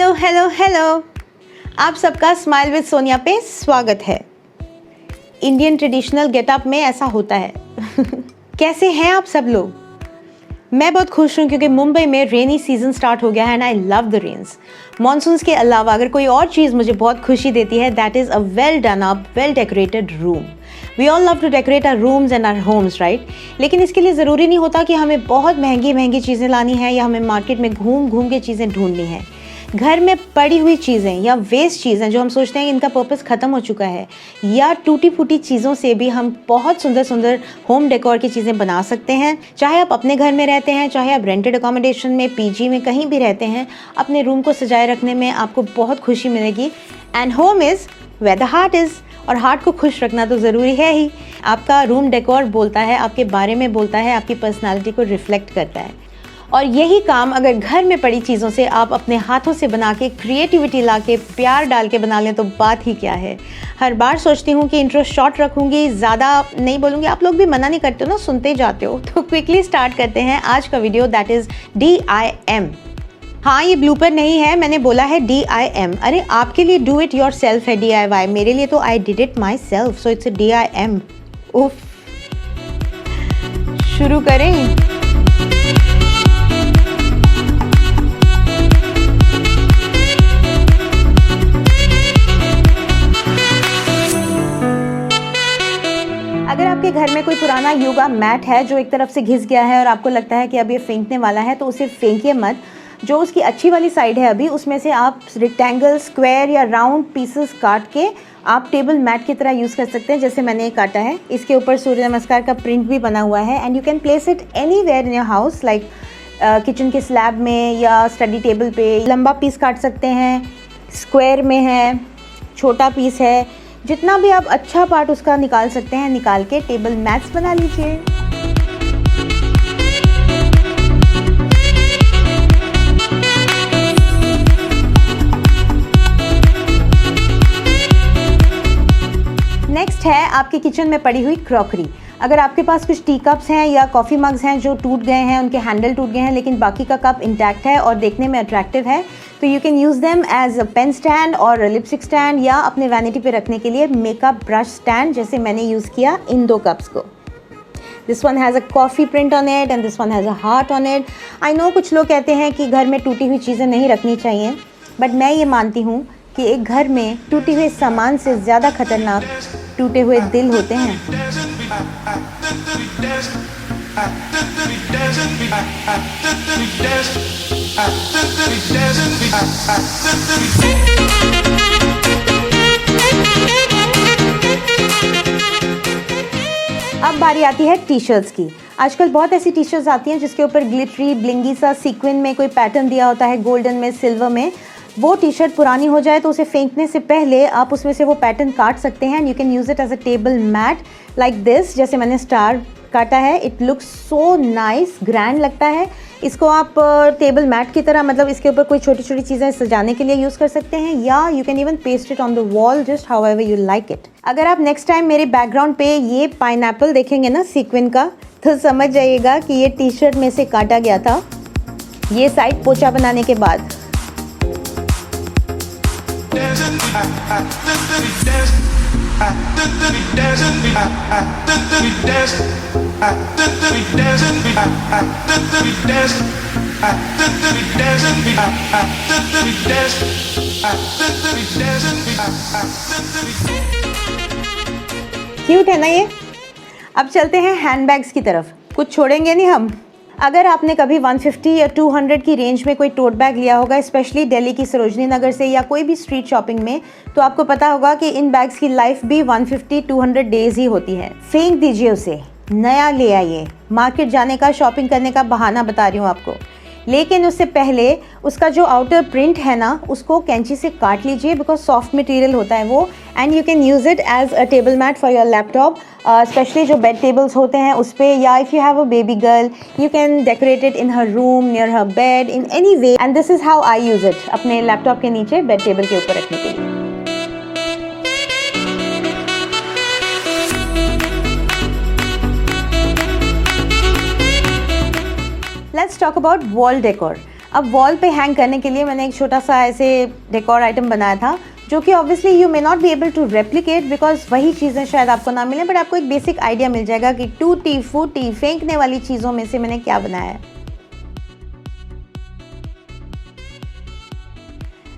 Hello hello hello, आप सबका smile with Sonia पे स्वागत है। इंडियन ट्रेडिशनल गेटअप में ऐसा होता है। कैसे हैं आप सब लोग? मैं बहुत खुश हूँ क्योंकि मुंबई में रेनी सीजन स्टार्ट हो गया है and I love the rains. Monsoons के अलावा अगर कोई और चीज़ मुझे बहुत खुशी देती है that is a well done up well decorated room. We all love to decorate our rooms and our homes, right? लेकिन इसके लिए ज़रूरी नहीं होता कि हमें बहुत महंगी महंगी चीज़ें लानी है या हमें मार्केट में घूम घूम के चीज़ें ढूंढनी है। घर में पड़ी हुई चीज़ें या वेस्ट चीज़ें जो हम सोचते हैं कि इनका पर्पस ख़त्म हो चुका है, या टूटी फूटी चीज़ों से भी हम बहुत सुंदर सुंदर होम डेकोर की चीज़ें बना सकते हैं। चाहे आप अपने घर में रहते हैं, चाहे आप रेंटेड अकोमोडेशन में, पीजी में, कहीं भी रहते हैं, अपने रूम को सजाए रखने में आपको बहुत खुशी मिलेगी। And home is where the heart is, और हार्ट को खुश रखना तो ज़रूरी है ही। आपका रूम डेकोर बोलता है, आपके बारे में बोलता है, आपकी पर्सनैलिटी को रिफ्लेक्ट करता है। और यही काम अगर घर में पड़ी चीज़ों से आप अपने हाथों से बना के, क्रिएटिविटी ला के, प्यार डाल के बना लें तो बात ही क्या है। हर बार सोचती हूँ कि इंट्रो शॉर्ट रखूँगी, ज़्यादा नहीं बोलूँगी। आप लोग भी मना नहीं करते हो ना, सुनते जाते हो। तो क्विकली स्टार्ट करते हैं आज का वीडियो, दैट इज़ DIM। हाँ, ये ब्लूपर नहीं है, मैंने बोला है DIM। अरे आपके लिए डू इट योर सेल्फ है DIY, मेरे लिए तो I did it my self, so it's DIM। उफ, शुरू करें। अगर आपके घर में कोई पुराना योगा मैट है जो एक तरफ से घिस गया है और आपको लगता है कि अब ये फेंकने वाला है, तो उसे फेंकिए मत। जो उसकी अच्छी वाली साइड है अभी, उसमें से आप रेक्टेंगल, स्क्वायर या राउंड पीसेस काट के आप टेबल मैट की तरह यूज़ कर सकते हैं, जैसे मैंने ये काटा है। इसके ऊपर सूर्य नमस्कार का प्रिंट भी बना हुआ है and you can place it anywhere in your house, like kitchen के स्लैब में या स्टडी टेबल पे। लंबा पीस काट सकते हैं, स्क्वायर में है, छोटा पीस है, जितना भी आप अच्छा पार्ट उसका निकाल सकते हैं, निकाल के टेबल मैट्स बना लीजिए। नेक्स्ट है आपके किचन में पड़ी हुई क्रॉकरी। अगर आपके पास कुछ टी कप्स हैं या कॉफ़ी मग्स हैं जो टूट गए हैं, उनके हैंडल टूट गए हैं, लेकिन बाकी का कप इंटैक्ट है और देखने में अट्रैक्टिव है, तो you can use them as a pen stand और लिपस्टिक स्टैंड, या अपने वैनिटी पे रखने के लिए मेकअप ब्रश स्टैंड, जैसे मैंने यूज़ किया इन दो कप्स को। This one has a coffee print on it and this one has a heart on it. I know कुछ लोग कहते हैं कि घर में टूटी हुई चीज़ें नहीं रखनी चाहिए, बट मैं ये मानती हूँ कि एक घर में टूटे हुए सामान से ज़्यादा खतरनाक टूटे हुए दिल होते हैं। अब बारी आती है टी शर्ट्स की। आजकल बहुत ऐसी टी शर्ट्स आती हैं जिसके ऊपर ग्लिटरी ब्लिंगी सा सीक्वेंस में कोई पैटर्न दिया होता है, गोल्डन में, सिल्वर में। वो टी शर्ट पुरानी हो जाए तो उसे फेंकने से पहले आप उसमें से वो पैटर्न काट सकते हैं and you can use it as a table mat like this, जैसे मैंने स्टार काटा है। It looks so nice, grand लगता है। इसको आप टेबल मैट की तरह, मतलब इसके ऊपर कोई छोटी छोटी चीज़ें सजाने के लिए यूज़ कर सकते हैं, या you can even paste it on the wall, just how ever you like it. अगर आप नेक्स्ट टाइम मेरे बैकग्राउंड पे ये पाइनएप्पल देखेंगे ना सीक्वेंस का, तो समझ जाइएगा कि ये टी शर्ट में से काटा गया था, ये साइड पोछा बनाने के बाद। क्यूट है ना ये? अब चलते हैं हैंडबैग्स की तरफ। कुछ छोड़ेंगे नहीं हम। अगर आपने कभी 150 या 200 की रेंज में कोई टोट बैग लिया होगा, स्पेशली दिल्ली की सरोजनी नगर से या कोई भी स्ट्रीट शॉपिंग में, तो आपको पता होगा कि इन बैग्स की लाइफ भी 150-200 डेज ही होती है। फेंक दीजिए उसे, नया ले आइए। मार्केट जाने का, शॉपिंग करने का बहाना बता रही हूँ आपको। लेकिन उससे पहले उसका जो आउटर प्रिंट है ना, उसको कैंची से काट लीजिए, बिकॉज सॉफ्ट मटेरियल होता है वो, and you can use it as a table mat for your laptop, specially जो बेड टेबल्स होते हैं उस पर, या if you have a baby girl you can decorate it in her room, near her bed, in any way. And this is how I use it, अपने laptop के नीचे bed table के ऊपर रखने के लिए। Let's talk about wall decor. अब wall पे हैंग करने के लिए मैंने एक छोटा सा ऐसे डेकोर आइटम बनाया था, जो कि obviously you may not be able to replicate because वही चीज़ें शायद आपको ना मिलें, बट आपको एक बेसिक आइडिया मिल जाएगा कि टूटी फूटी फेंकने वाली चीज़ों में से मैंने क्या बनाया है।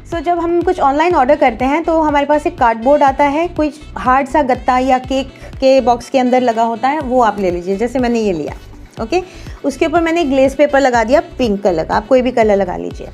सो जब हम कुछ ऑनलाइन ऑर्डर करते हैं तो हमारे पास एक कार्डबोर्ड आता है, कोई हार्ड सा गत्ता या केक के बॉक्स के अंदर लगा होता है, वो आप ले लीजिए, जैसे मैंने ये लिया। ओके, उसके ऊपर मैंने ग्लेस पेपर लगा दिया पिंक कलर का, आप कोई भी कलर लगा लीजिए।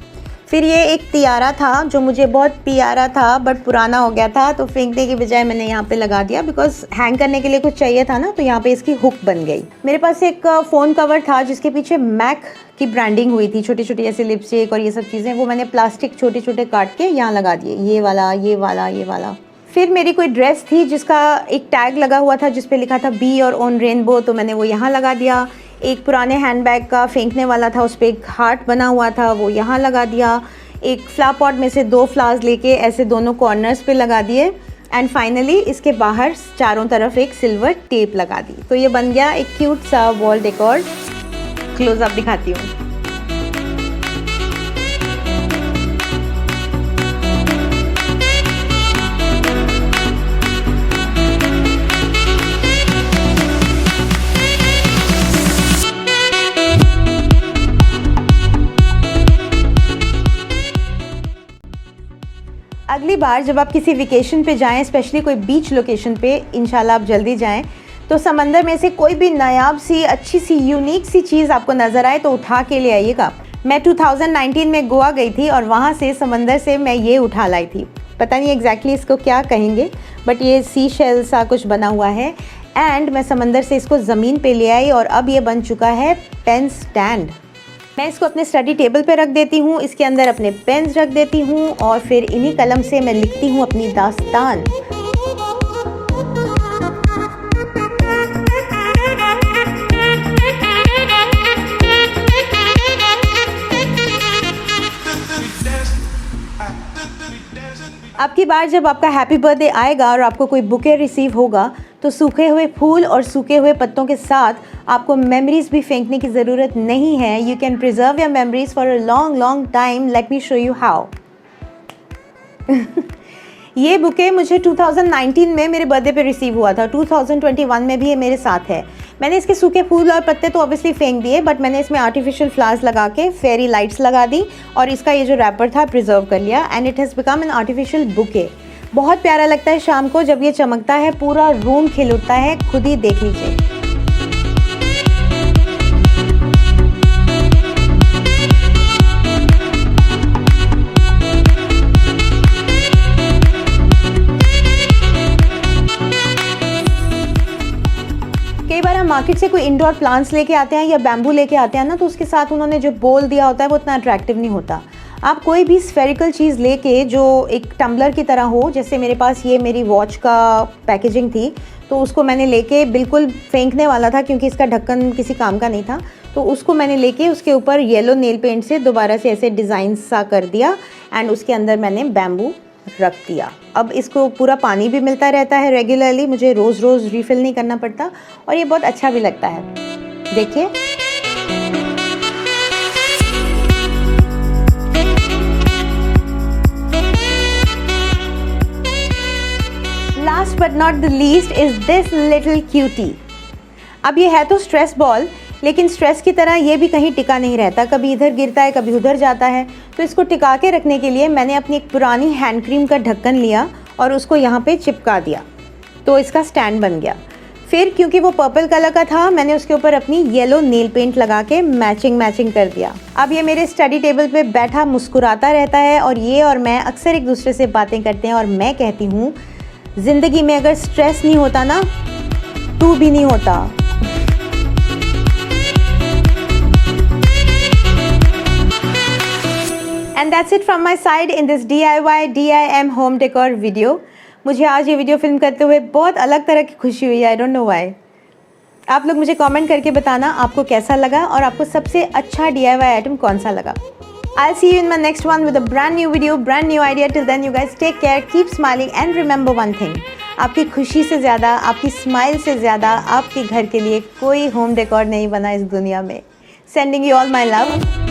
फिर ये एक तियारा था जो मुझे बहुत प्यारा था बट पुराना हो गया था, तो फेंकने की बजाय मैंने यहाँ पे लगा दिया बिकॉज हैंग करने के लिए कुछ चाहिए था ना, तो यहाँ पे इसकी हुक बन गई। मेरे पास एक फ़ोन कवर था जिसके पीछे मैक की ब्रांडिंग हुई थी, छोटी छोटी ऐसे लिपस्टिक और ये सब चीज़ें, वो मैंने प्लास्टिक छोटे छोटे काट के यहाँ लगा दिए, ये वाला ये वाला ये वाला। फिर मेरी कोई ड्रेस थी जिसका एक टैग लगा हुआ था जिस पे लिखा था बी और ऑन रेनबो, तो मैंने वो यहाँ लगा दिया। एक पुराने हैंडबैग का फेंकने वाला था, उस पर एक हार्ट बना हुआ था, वो यहाँ लगा दिया। एक फ्लावर पॉट में से 2 फ्लावर्स लेके ऐसे दोनों कॉर्नर्स पे लगा दिए एंड फाइनली इसके बाहर चारों तरफ एक सिल्वर टेप लगा दी। तो ये बन गया एक क्यूट सा वॉल डेकोर। क्लोजअप दिखाती हूँ। अगली बार जब आप किसी वेकेशन पे जाएं, स्पेशली कोई बीच लोकेशन पे, इंशाल्लाह आप जल्दी जाएं, तो समंदर में से कोई भी नायाब सी अच्छी सी यूनिक सी चीज़ आपको नज़र आए तो उठा के ले आइएगा। मैं 2019 में गोवा गई थी और वहाँ से समंदर से मैं ये उठा लाई थी, पता नहीं एग्जैक्टली इसको क्या कहेंगे, बट ये सी शेल सा कुछ बना हुआ है एंड मैं समंदर से इसको ज़मीन पे ले आई और अब ये बन चुका है पेन स्टैंड। मैं इसको अपने स्टडी टेबल पे रख देती हूँ, इसके अंदर अपने पेन्स रख देती हूँ और फिर इन्हीं कलम से मैं लिखती हूँ अपनी दास्तान। अब की बार जब आपका हैप्पी बर्थडे आएगा और आपको कोई बुके रिसीव होगा तो सूखे हुए फूल और सूखे हुए पत्तों के साथ आपको मेमोरीज भी फेंकने की ज़रूरत नहीं है। You can preserve your memories for a long long time. Let me show you how. ये बुके मुझे 2019 में मेरे बर्थडे पे रिसीव हुआ था, 2021 में भी ये मेरे साथ है। मैंने इसके सूखे फूल और पत्ते तो ऑब्वियसली फेंक दिए, बट मैंने इसमें आर्टिफिशियल फ्लावर्स लगा के फेरी लाइट्स लगा दी और इसका ये जो रैपर था प्रिजर्व कर लिया and it has become an artificial bouquet. बहुत प्यारा लगता है शाम को जब ये चमकता है, पूरा रूम खिल उठता है, खुद ही देख लीजिए। कई बार हम मार्केट से कोई इंडोर प्लांट्स लेके आते हैं या बैम्बू लेके आते हैं ना, तो उसके साथ उन्होंने जो बोल दिया होता है वो इतना अट्रैक्टिव नहीं होता। आप कोई भी स्फेरिकल चीज़ लेके जो एक टम्बलर की तरह हो, जैसे मेरे पास ये मेरी वॉच का पैकेजिंग थी, तो उसको मैंने लेके बिल्कुल फेंकने वाला था क्योंकि इसका ढक्कन किसी काम का नहीं था, तो उसको मैंने लेके उसके ऊपर येलो नेल पेंट से दोबारा से ऐसे डिज़ाइन सा कर दिया एंड उसके अंदर मैंने बैम्बू रख दिया। अब इसको पूरा पानी भी मिलता रहता है रेगुलरली, मुझे रोज़ रोज़ रिफ़िल नहीं करना पड़ता और ये बहुत अच्छा भी लगता है। देखिए, last but not the least is this little cutie. अब ये है तो स्ट्रेस बॉल, लेकिन स्ट्रेस की तरह ये भी कहीं टिका नहीं रहता, कभी इधर गिरता है कभी उधर जाता है। तो इसको टिका के रखने के लिए मैंने अपनी एक पुरानी हैंड क्रीम का ढक्कन लिया और उसको यहाँ पे चिपका दिया, तो इसका स्टैंड बन गया। फिर क्योंकि वो पर्पल कलर का था, मैंने उसके ऊपर अपनी येलो नेल पेंट लगा के मैचिंग कर दिया। अब ये मेरे स्टडी टेबल पे बैठा मुस्कुराता रहता है और ये और मैं अक्सर एक दूसरे से बातें करते हैं और मैं कहती हूँ, ज़िंदगी में अगर स्ट्रेस नहीं होता ना, तू भी नहीं होता। And that's it from my side in this DIY DIM home decor video. मुझे आज ये वीडियो फिल्म करते हुए बहुत अलग तरह की खुशी हुई है, I don't know why. आप लोग मुझे कमेंट करके बताना आपको कैसा लगा और आपको सबसे अच्छा DIY आइटम कौन सा लगा। I'll see you in my next one with a brand new video, brand new idea. Till then you guys take care, keep smiling and remember one thing. आपकी खुशी से ज़्यादा, आपकी स्माइल से ज़्यादा आपके घर के लिए कोई होम डेकोर नहीं बना इस दुनिया में। Sending you all my love.